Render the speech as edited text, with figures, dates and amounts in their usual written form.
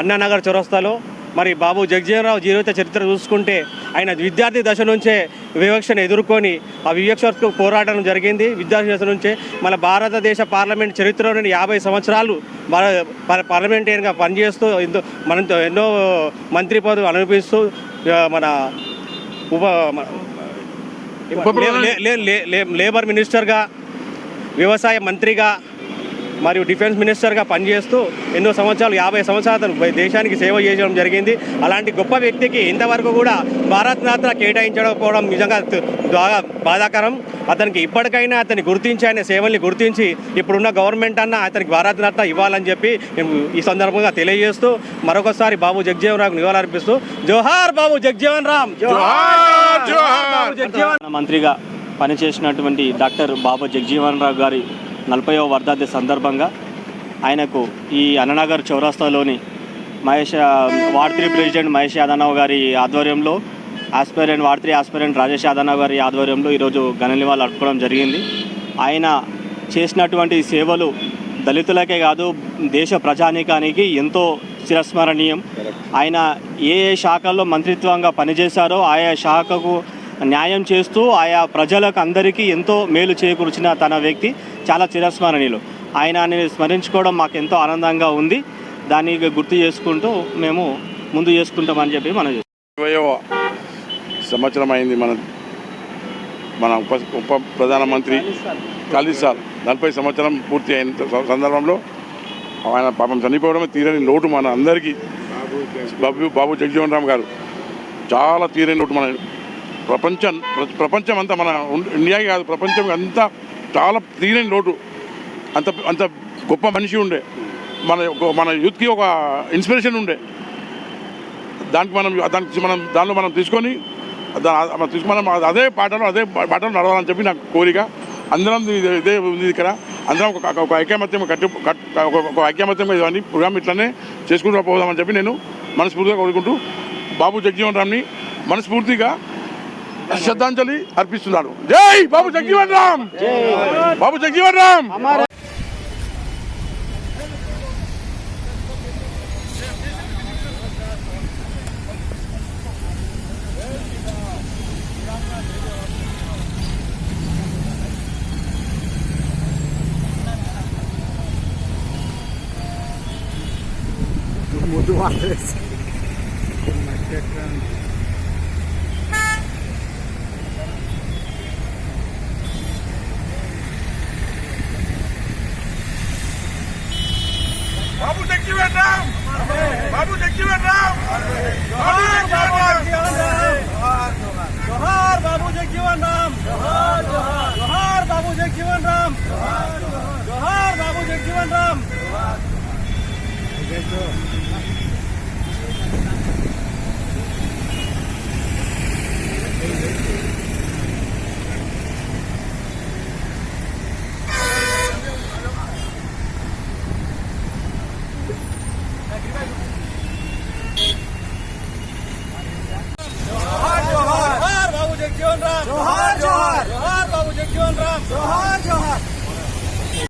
అన్నానగర్ చౌరస్తాలో మరి బాబు జగజీవన్ రామ్ జీవిత చరిత్ర చూసుకుంటే ఆయన విద్యార్థి దశ నుంచే వివక్షను ఎదుర్కొని ఆ వివక్షకు పోరాటం జరిగింది. విద్యార్థి దశ నుంచే మన భారతదేశ పార్లమెంట్ చరిత్రలోని 50 సంవత్సరాలు పార్లమెంటేరియన్గా పనిచేస్తూ మనతో ఎన్నో మంత్రి పదవులు అనుభవిస్తూ మన లేబర్ మినిస్టర్గా, వ్యవసాయ మంత్రిగా మరియు డిఫెన్స్ మినిస్టర్గా పనిచేస్తూ ఎన్నో సంవత్సరాలు 50 సంవత్సరాలు దేశానికి సేవ చేయడం జరిగింది. అలాంటి గొప్ప వ్యక్తికి ఇంతవరకు కూడా భారతరత్న కేటాయించకపోవడం నిజంగా బాగా బాధాకరం. అతనికి ఇప్పటికైనా అతన్ని గుర్తించి ఆయన సేవల్ని గుర్తించి ఇప్పుడున్న గవర్నమెంట్ అన్న అతనికి భారతరత్న ఇవ్వాలని చెప్పి మేము ఈ సందర్భంగా తెలియజేస్తూ మరొకసారి బాబు జగజీవన్ రామ్ నివాళులర్పిస్తూ జోహార్ బాబు జగజీవన్ రామ్. మంత్రిగా పనిచేసినటువంటి డాక్టర్ బాబు జగజీవన్ రామ్ గారి 40వ వర్ధంతి సందర్భంగా ఆయనకు ఈ అన్ననగర్ చౌరస్తాలోని వార్డ్ 3 ప్రెసిడెంట్ మహేష్ యాదవ్ గారి ఆధ్వర్యంలో వార్డ్ 3 ఆస్పిరెంట్ రాజేష్ యాదవ్ గారి ఆధ్వర్యంలో ఈరోజు ఘన నివాళులు అర్పించడం జరిగింది. ఆయన చేసినటువంటి సేవలు దళితులకే కాదు దేశ ప్రజానీకానికి ఎంతో చిరస్మరణీయం. ఆయన ఏ శాఖల్లో మంత్రిత్వంగా పనిచేశారో ఆయా శాఖకు న్యాయం చేస్తూ ఆయా ప్రజలకు అందరికీ ఎంతో మేలు చేకూర్చిన తన వ్యక్తి చాలా చిరస్మరణీయులు. ఆయనని స్మరించుకోవడం మాకు ఎంతో ఆనందంగా ఉంది. దాన్ని గుర్తు చేసుకుంటూ మేము ముందు చేసుకుంటామని చెప్పి మనం 20వ సంవత్సరం అయింది. మన ఉప ప్రధానమంత్రి ఖాళీ సార్ 40 సంవత్సరం పూర్తి అయిన సందర్భంలో ఆయన పాపం చనిపోవడమే తీరని లోటు మన అందరికీ. బాబు జగజీవన్ రామ్ గారు చాలా తీరని లోటు. మన ప్రపంచం అంతా మన ఇండియాకి కాదు ప్రపంచం అంతా చాలా తీరని లోటు. అంత గొప్ప మనిషి ఉండే. మన యూత్కి ఒక ఇన్స్పిరేషన్ ఉండే. దానిలో మనం తీసుకొని మనం అదే పాటలు నడవాలని చెప్పి నాకు కోరిక. అందరం ఇదే ఉంది ఇక్కడ. అందరం ఒక ఐక్యమత్యంగా ఇవన్నీ ప్రోగ్రామ్ ఇట్లనే చేసుకుంటూ పోదామని చెప్పి నేను మనస్ఫూర్తిగా కోరుకుంటూ బాబు జగజీవన్ రామ్ని మనస్ఫూర్తిగా శ్రద్ధాంజలి అర్పిస్తున్నాను. జై బాబు జగజీవన్ రామ్. బాబు జగజీవన్ రామ్. బాబు జగజీవన్ రామ్. బాబు జగజీవన్ రామ్. జోహార్ బాబు జగజీవన్ రామ్. జోహార్ బాబు జగజీవన్ రామ్. జోహార్ బాబు జగజీవన్ రామ్. जोहार बाबू जगजीवन राम. जोहार जोहार. जोहार बाबू जगजीवन राम. जोहार जोहार.